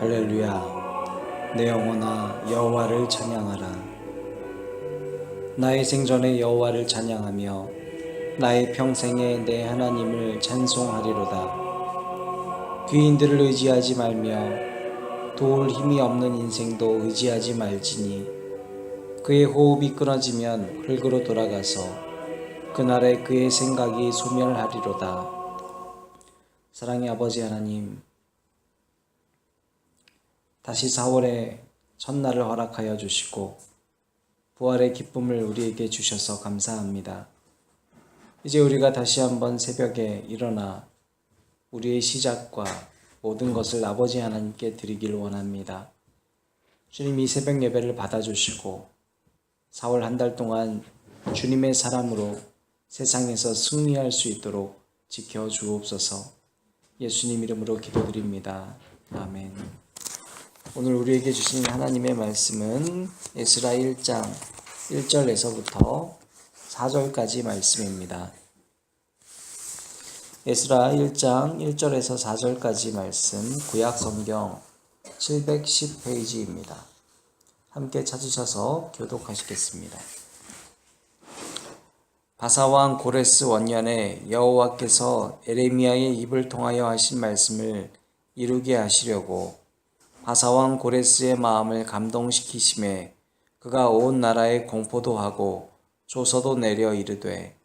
할렐루야. 내 영혼아 여호와를 찬양하라. 나의 생전에 여호와를 찬양하며 나의 평생에 내 하나님을 찬송하리로다. 귀인들을 의지하지 말며 도울 힘이 없는 인생도 의지하지 말지니 그의 호흡이 끊어지면 흙으로 돌아가서 그날에 그의 생각이 소멸하리로다. 사랑의 아버지 하나님, 다시 4월의 첫날을 허락하여 주시고 부활의 기쁨을 우리에게 주셔서 감사합니다. 이제 우리가 다시 한번 새벽에 일어나 우리의 시작과 모든 것을 아버지 하나님께 드리길 원합니다. 주님, 이 새벽 예배를 받아주시고 4월 한 달 동안 주님의 사람으로 세상에서 승리할 수 있도록 지켜주옵소서. 예수님 이름으로 기도드립니다. 아멘. 오늘 우리에게 주신 하나님의 말씀은 에스라 1장 1절에서부터 4절까지 말씀입니다. 에스라 1장 1절에서 4절까지 말씀, 구약 성경 710페이지입니다. 함께 찾으셔서 교독하시겠습니다. 바사왕 고레스 원년에 여호와께서 에레미야의 입을 통하여 하신 말씀을 이루게 하시려고 바사왕 고레스의 마음을 감동시키심에 그가 온 나라에 공포도 하고 조서도 내려 이르되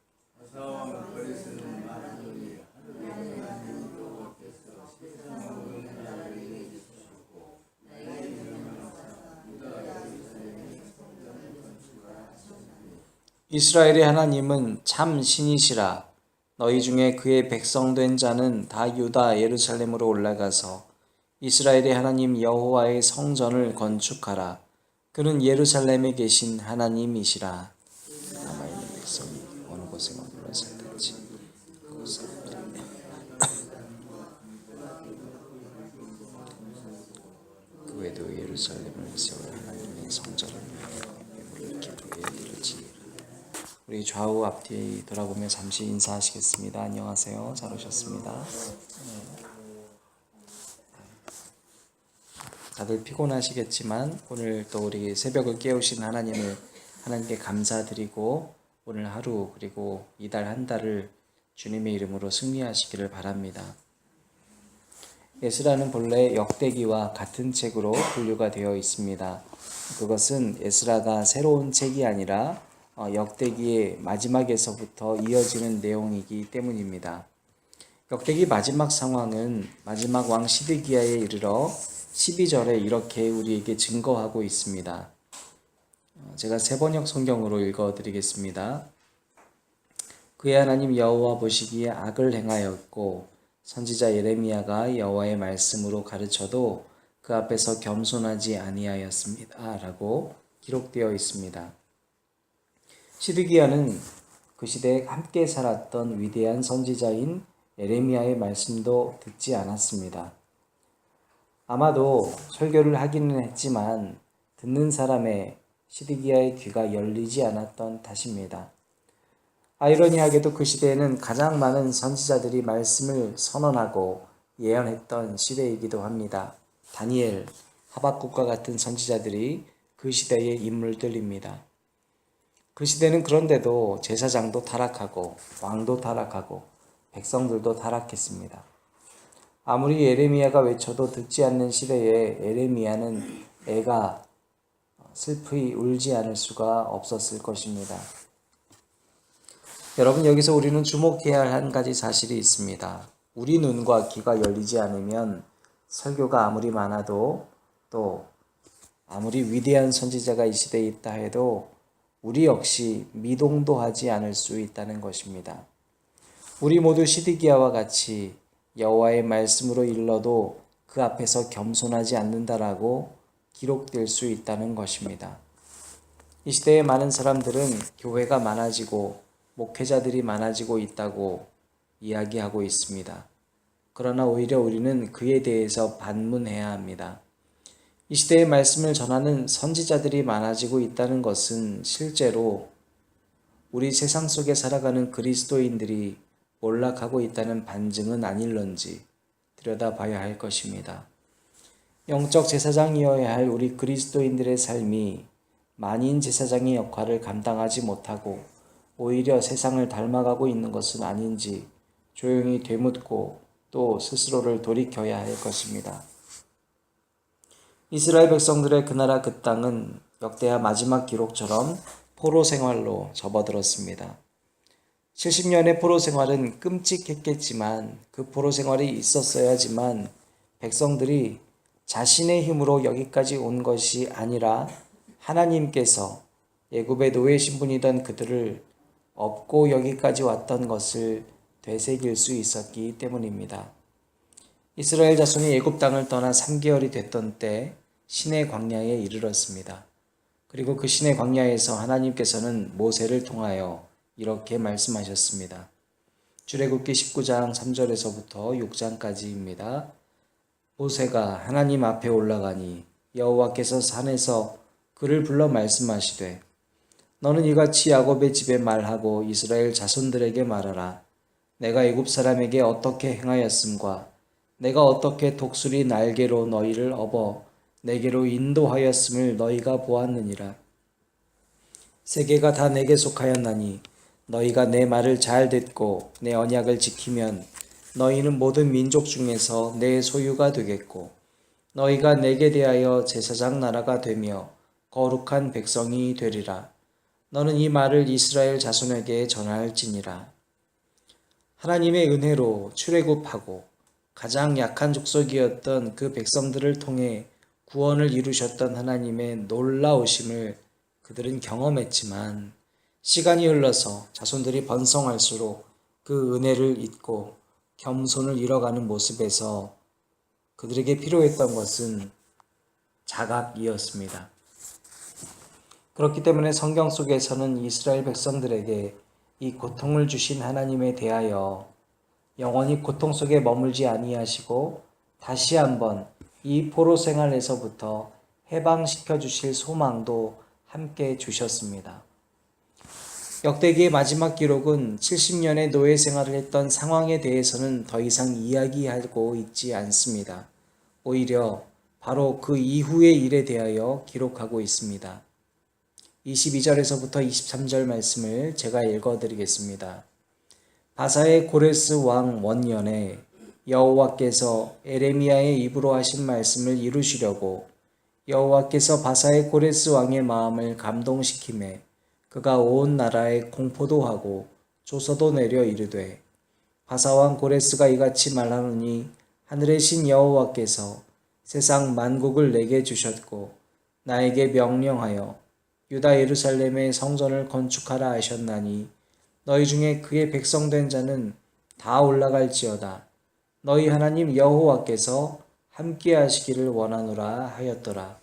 이스라엘의 하나님은 참 신이시라. 너희 중에 그의 백성된 자는 다 유다 예루살렘으로 올라가서 이스라엘의 하나님 여호와의 성전을 건축하라. 그는 예루살렘에 계신 하나님이시라. 남아있는 백성이 어느 곳에 머물러 살든지 그곳에 그 외에도 예루살렘을 세울 하나님의 성전을 위하여 기쁘게 드리지이라. 우리 좌우 앞뒤 돌아보며 잠시 인사하시겠습니다. 안녕하세요. 잘 오셨습니다. 다들 피곤하시겠지만 오늘 또 우리 새벽을 깨우신 하나님께 감사드리고 오늘 하루 그리고 이달 한 달을 주님의 이름으로 승리하시기를 바랍니다. 에스라는 본래 역대기와 같은 책으로 분류가 되어 있습니다. 그것은 에스라가 새로운 책이 아니라 역대기의 마지막에서부터 이어지는 내용이기 때문입니다. 역대기 마지막 상황은 마지막 왕 시드기야에 이르러 12절에 이렇게 우리에게 증거하고 있습니다. 제가 세번역 성경으로 읽어드리겠습니다. 그의 하나님 여호와 보시기에 악을 행하였고 선지자 예레미야가 여호와의 말씀으로 가르쳐도 그 앞에서 겸손하지 아니하였습니다. 라고 기록되어 있습니다. 시드기야는 그 시대에 함께 살았던 위대한 선지자인 예레미야의 말씀도 듣지 않았습니다. 아마도 설교를 하기는 했지만 듣는 사람의 시드기야의 귀가 열리지 않았던 탓입니다. 아이러니하게도 그 시대에는 가장 많은 선지자들이 말씀을 선언하고 예언했던 시대이기도 합니다. 다니엘, 하박국과 같은 선지자들이 그 시대의 인물들입니다. 그 시대는 그런데도 제사장도 타락하고 왕도 타락하고 백성들도 타락했습니다. 아무리 예레미야가 외쳐도 듣지 않는 시대에 예레미야는 애가 슬프이 울지 않을 수가 없었을 것입니다. 여러분, 여기서 우리는 주목해야 할 한 가지 사실이 있습니다. 우리 눈과 귀가 열리지 않으면 설교가 아무리 많아도 또 아무리 위대한 선지자가 이 시대에 있다 해도 우리 역시 미동도 하지 않을 수 있다는 것입니다. 우리 모두 시드기야와 같이 여호와의 말씀으로 일러도 그 앞에서 겸손하지 않는다라고 기록될 수 있다는 것입니다. 이 시대의 많은 사람들은 교회가 많아지고 목회자들이 많아지고 있다고 이야기하고 있습니다. 그러나 오히려 우리는 그에 대해서 반문해야 합니다. 이 시대의 말씀을 전하는 선지자들이 많아지고 있다는 것은 실제로 우리 세상 속에 살아가는 그리스도인들이 몰락하고 있다는 반증은 아닐런지 들여다봐야 할 것입니다. 영적 제사장이어야 할 우리 그리스도인들의 삶이 만인 제사장의 역할을 감당하지 못하고 오히려 세상을 닮아가고 있는 것은 아닌지 조용히 되묻고 또 스스로를 돌이켜야 할 것입니다. 이스라엘 백성들의 그 나라 그 땅은 역대하 마지막 기록처럼 포로 생활로 접어들었습니다. 70년의 포로 생활은 끔찍했겠지만 그 포로 생활이 있었어야지만 백성들이 자신의 힘으로 여기까지 온 것이 아니라 하나님께서 애굽의 노예 신분이던 그들을 업고 여기까지 왔던 것을 되새길 수 있었기 때문입니다. 이스라엘 자손이 애굽 땅을 떠나 3개월이 됐던 때 시내 광야에 이르렀습니다. 그리고 그 시내 광야에서 하나님께서는 모세를 통하여 이렇게 말씀하셨습니다. 출애굽기 19장 3절에서부터 6장까지입니다. 모세가 하나님 앞에 올라가니 여호와께서 산에서 그를 불러 말씀하시되 너는 이같이 야곱의 집에 말하고 이스라엘 자손들에게 말하라. 내가 애굽 사람에게 어떻게 행하였음과 내가 어떻게 독수리 날개로 너희를 업어 내게로 인도하였음을 너희가 보았느니라. 세계가 다 내게 속하였나니 너희가 내 말을 잘 듣고 내 언약을 지키면 너희는 모든 민족 중에서 내 소유가 되겠고 너희가 내게 대하여 제사장 나라가 되며 거룩한 백성이 되리라. 너는 이 말을 이스라엘 자손에게 전할지니라. 하나님의 은혜로 출애굽하고 가장 약한 족속이었던 그 백성들을 통해 구원을 이루셨던 하나님의 놀라우심을 그들은 경험했지만 시간이 흘러서 자손들이 번성할수록 그 은혜를 잊고 겸손을 잃어가는 모습에서 그들에게 필요했던 것은 자각이었습니다. 그렇기 때문에 성경 속에서는 이스라엘 백성들에게 이 고통을 주신 하나님에 대하여 영원히 고통 속에 머물지 아니하시고 다시 한번 이 포로 생활에서부터 해방시켜 주실 소망도 함께 주셨습니다. 역대기의 마지막 기록은 70년의 노예 생활을 했던 상황에 대해서는 더 이상 이야기하고 있지 않습니다. 오히려 바로 그 이후의 일에 대하여 기록하고 있습니다. 22절에서부터 23절 말씀을 제가 읽어드리겠습니다. 바사의 고레스 왕 원년에 여호와께서 에레미야의 입으로 하신 말씀을 이루시려고 여호와께서 바사의 고레스 왕의 마음을 감동시키매 그가 온 나라에 공포도 하고 조서도 내려 이르되 바사왕 고레스가 이같이 말하노니 하늘의 신 여호와께서 세상 만국을 내게 주셨고 나에게 명령하여 유다 예루살렘의 성전을 건축하라 하셨나니 너희 중에 그의 백성된 자는 다 올라갈지어다. 너희 하나님 여호와께서 함께 하시기를 원하노라 하였더라.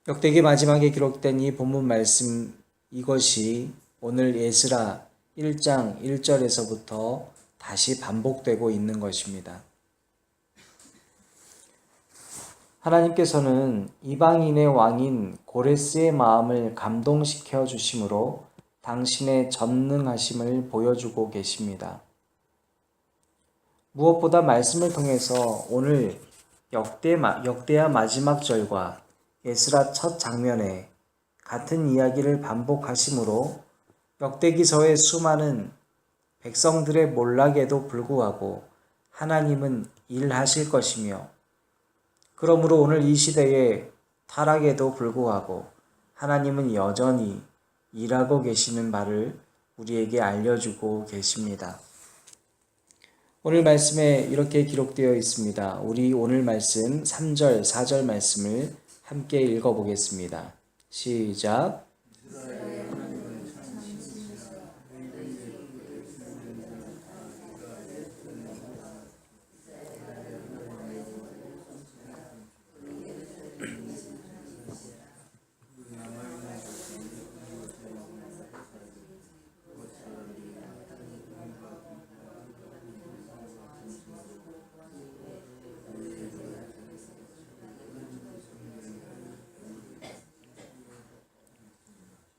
역대기 마지막에 기록된 이 본문 말씀 이것이 오늘 에스라 1장 1절에서부터 다시 반복되고 있는 것입니다. 하나님께서는 이방인의 왕인 고레스의 마음을 감동시켜 주심으로 당신의 전능하심을 보여주고 계십니다. 무엇보다 말씀을 통해서 오늘 역대하 마지막 절과 에스라 첫 장면에 같은 이야기를 반복하심으로 역대기서의 수많은 백성들의 몰락에도 불구하고 하나님은 일하실 것이며 그러므로 오늘 이 시대의 타락에도 불구하고 하나님은 여전히 일하고 계시는 바를 우리에게 알려주고 계십니다. 오늘 말씀에 이렇게 기록되어 있습니다. 우리 오늘 말씀 3절, 4절 말씀을 함께 읽어보겠습니다. 시작.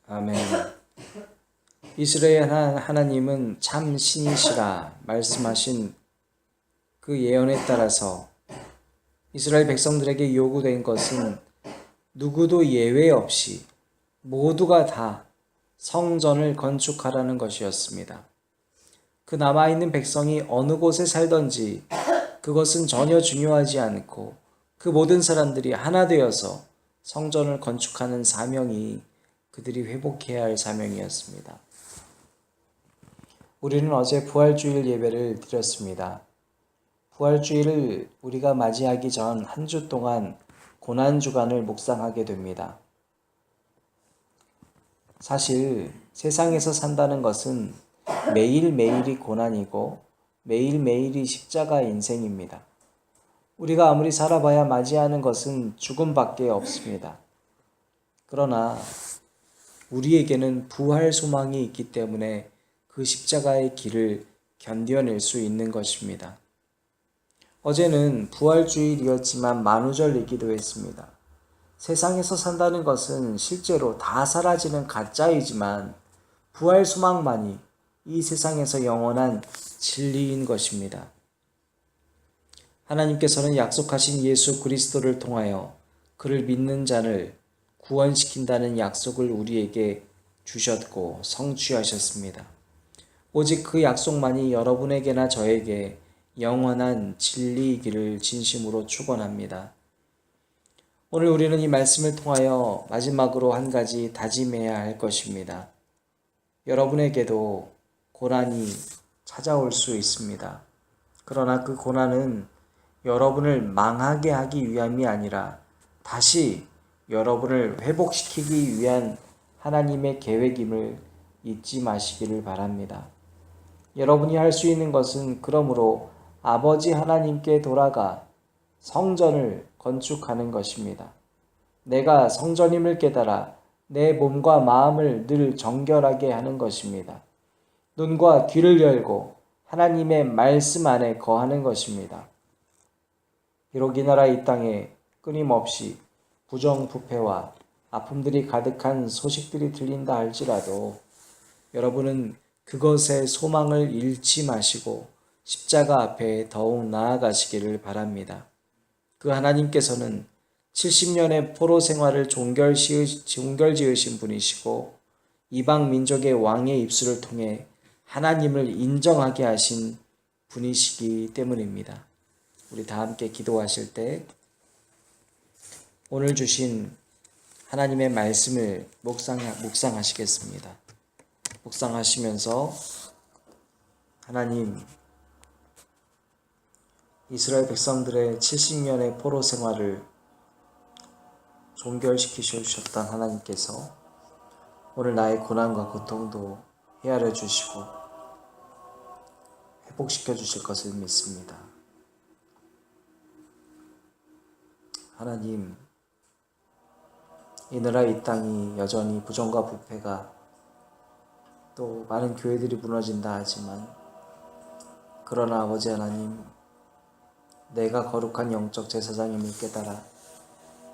아멘. 이스라엘 하나님은 참 신이시라 말씀하신 그 예언에 따라서 이스라엘 백성들에게 요구된 것은 누구도 예외 없이 모두가 다 성전을 건축하라는 것이었습니다. 그 남아있는 백성이 어느 곳에 살던지 그것은 전혀 중요하지 않고 그 모든 사람들이 하나 되어서 성전을 건축하는 사명이 그들이 회복해야 할 사명이었습니다. 우리는 어제 부활주일 예배를 드렸습니다. 부활주일을 우리가 맞이하기 전 한 주 동안 고난주간을 묵상하게 됩니다. 사실 세상에서 산다는 것은 매일매일이 고난이고 매일매일이 십자가 인생입니다. 우리가 아무리 살아봐야 맞이하는 것은 죽음밖에 없습니다. 그러나 우리에게는 부활 소망이 있기 때문에 그 십자가의 길을 견뎌낼 수 있는 것입니다. 어제는 부활주일이었지만 만우절이기도 했습니다. 세상에서 산다는 것은 실제로 다 사라지는 가짜이지만 부활 소망만이 이 세상에서 영원한 진리인 것입니다. 하나님께서는 약속하신 예수 그리스도를 통하여 그를 믿는 자를 구원시킨다는 약속을 우리에게 주셨고 성취하셨습니다. 오직 그 약속만이 여러분에게나 저에게 영원한 진리이기를 진심으로 축원합니다. 오늘 우리는 이 말씀을 통하여 마지막으로 한 가지 다짐해야 할 것입니다. 여러분에게도 고난이 찾아올 수 있습니다. 그러나 그 고난은 여러분을 망하게 하기 위함이 아니라 다시 여러분을 회복시키기 위한 하나님의 계획임을 잊지 마시기를 바랍니다. 여러분이 할 수 있는 것은 그러므로 아버지 하나님께 돌아가 성전을 건축하는 것입니다. 내가 성전임을 깨달아 내 몸과 마음을 늘 정결하게 하는 것입니다. 눈과 귀를 열고 하나님의 말씀 안에 거하는 것입니다. 비록 이 나라 이 땅에 끊임없이 부정부패와 아픔들이 가득한 소식들이 들린다 할지라도 여러분은 그것에 소망을 잃지 마시고 십자가 앞에 더욱 나아가시기를 바랍니다. 그 하나님께서는 70년의 포로 생활을 종결지으신 분이시고 이방 민족의 왕의 입술을 통해 하나님을 인정하게 하신 분이시기 때문입니다. 우리 다 함께 기도하실 때 오늘 주신 하나님의 말씀을 묵상하시겠습니다. 묵상하시면서 하나님, 이스라엘 백성들의 70년의 포로 생활을 종결시키셨던 하나님께서 오늘 나의 고난과 고통도 헤아려 주시고 회복시켜 주실 것을 믿습니다. 하나님, 이 나라 이 땅이 여전히 부정과 부패가 또 많은 교회들이 무너진다 하지만 그러나 아버지 하나님, 내가 거룩한 영적 제사장임을 깨달아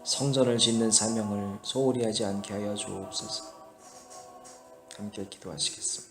성전을 짓는 사명을 소홀히 하지 않게 하여 주옵소서. 함께 기도하시겠습니다.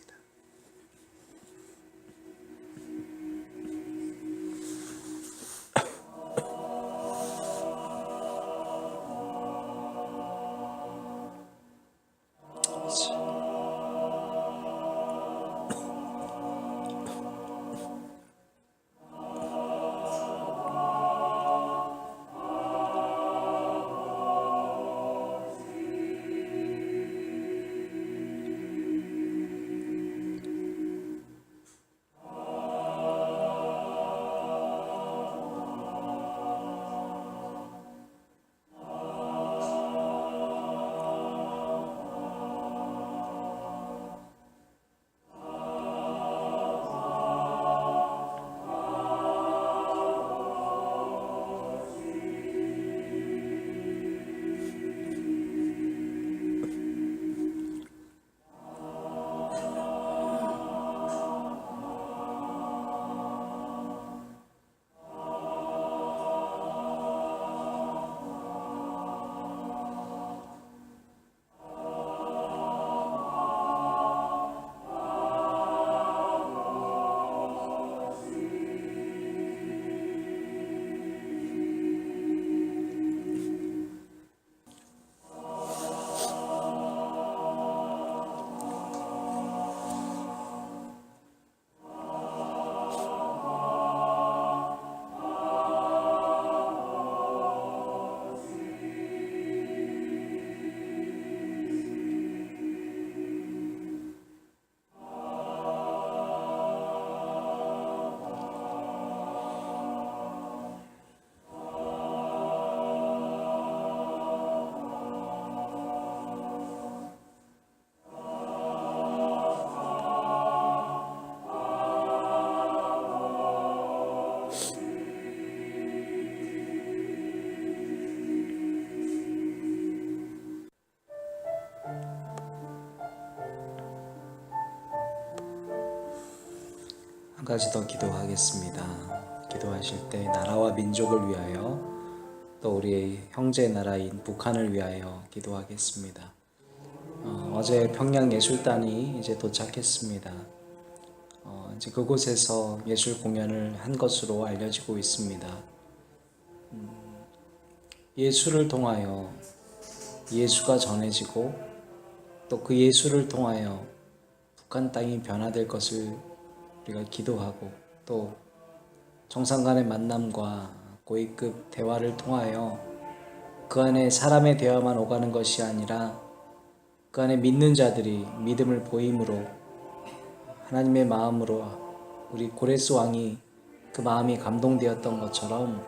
가지 더 기도하겠습니다. 기도하실 때 나라와 민족을 위하여 또 우리의 형제 나라인 북한을 위하여 기도하겠습니다. 어제 평양예술단이 이제 도착했습니다. 이제 그곳에서 예술 공연을 한 것으로 알려지고 있습니다. 예술을 통하여 예수가 전해지고 또 그 예수를 통하여 북한 땅이 변화될 것을 우리가 기도하고 또 정상 간의 만남과 고위급 대화를 통하여 그 안에 사람의 대화만 오가는 것이 아니라 그 안에 믿는 자들이 믿음을 보임으로 하나님의 마음으로 우리 고레스 왕이 그 마음이 감동되었던 것처럼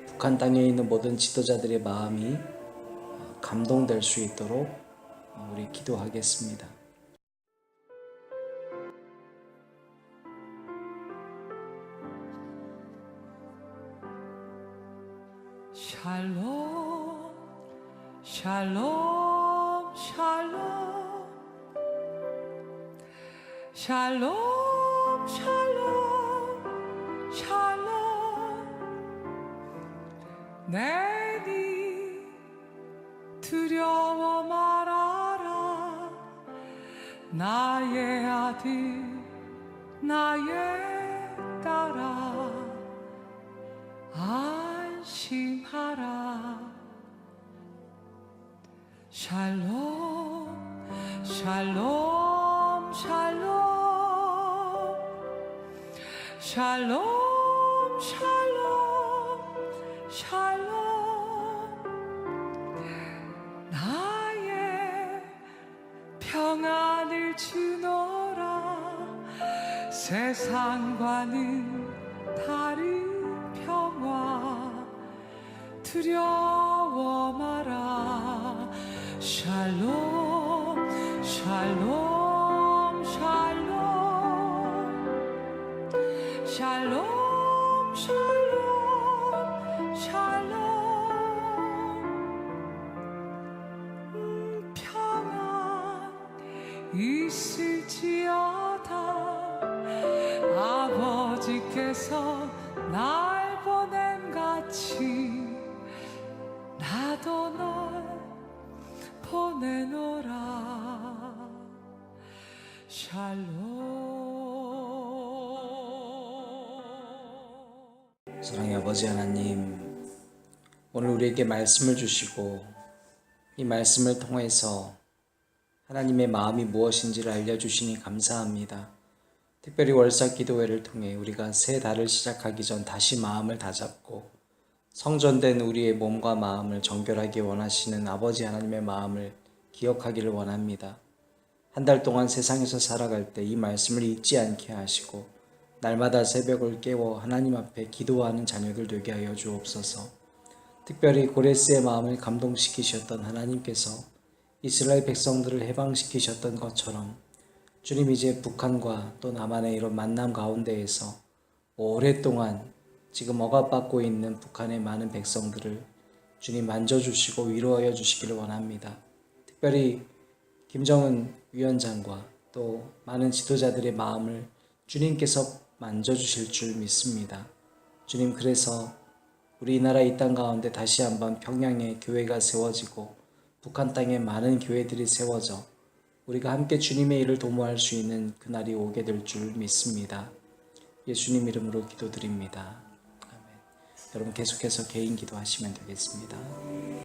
북한 땅에 있는 모든 지도자들의 마음이 감동될 수 있도록 우리 기도하겠습니다. 샬롬 샬롬 샬롬 샬롬 샬롬 샬롬 내니 두려워 말아라 나의 아들 나의 딸아 안심하라 샬롬 샬롬 샬롬 샬롬 샬롬 샬롬 나의 평안을 주노라 세상과는 다른 평화 두려워 마라 샬롬 샬롬 샬롬 샬롬 샬롬 샬롬 평안 있을지어다 아버지께서 날 보냄 같이 나도 널 보내노라 샬롬 사랑의 아버지 하나님, 오늘 우리에게 말씀을 주시고 이 말씀을 통해서 하나님의 마음이 무엇인지를 알려주시니 감사합니다. 특별히 월삭 기도회를 통해 우리가 새 달을 시작하기 전 다시 마음을 다잡고 성전된 우리의 몸과 마음을 정결하게 원하시는 아버지 하나님의 마음을 기억하기를 원합니다. 한 달 동안 세상에서 살아갈 때 이 말씀을 잊지 않게 하시고 날마다 새벽을 깨워 하나님 앞에 기도하는 자녀들 되게 하여 주옵소서. 특별히 고레스의 마음을 감동시키셨던 하나님께서 이스라엘 백성들을 해방시키셨던 것처럼 주님 이제 북한과 또 남한의 이런 만남 가운데에서 오랫동안 지금 억압받고 있는 북한의 많은 백성들을 주님 만져주시고 위로하여 주시기를 원합니다. 특별히 김정은 위원장과 또 많은 지도자들의 마음을 주님께서 만져주실 줄 믿습니다. 주님, 그래서 우리나라 이 땅 가운데 다시 한번 평양에 교회가 세워지고 북한 땅에 많은 교회들이 세워져 우리가 함께 주님의 일을 도모할 수 있는 그날이 오게 될 줄 믿습니다. 예수님 이름으로 기도드립니다. 아멘. 여러분 계속해서 개인 기도하시면 되겠습니다.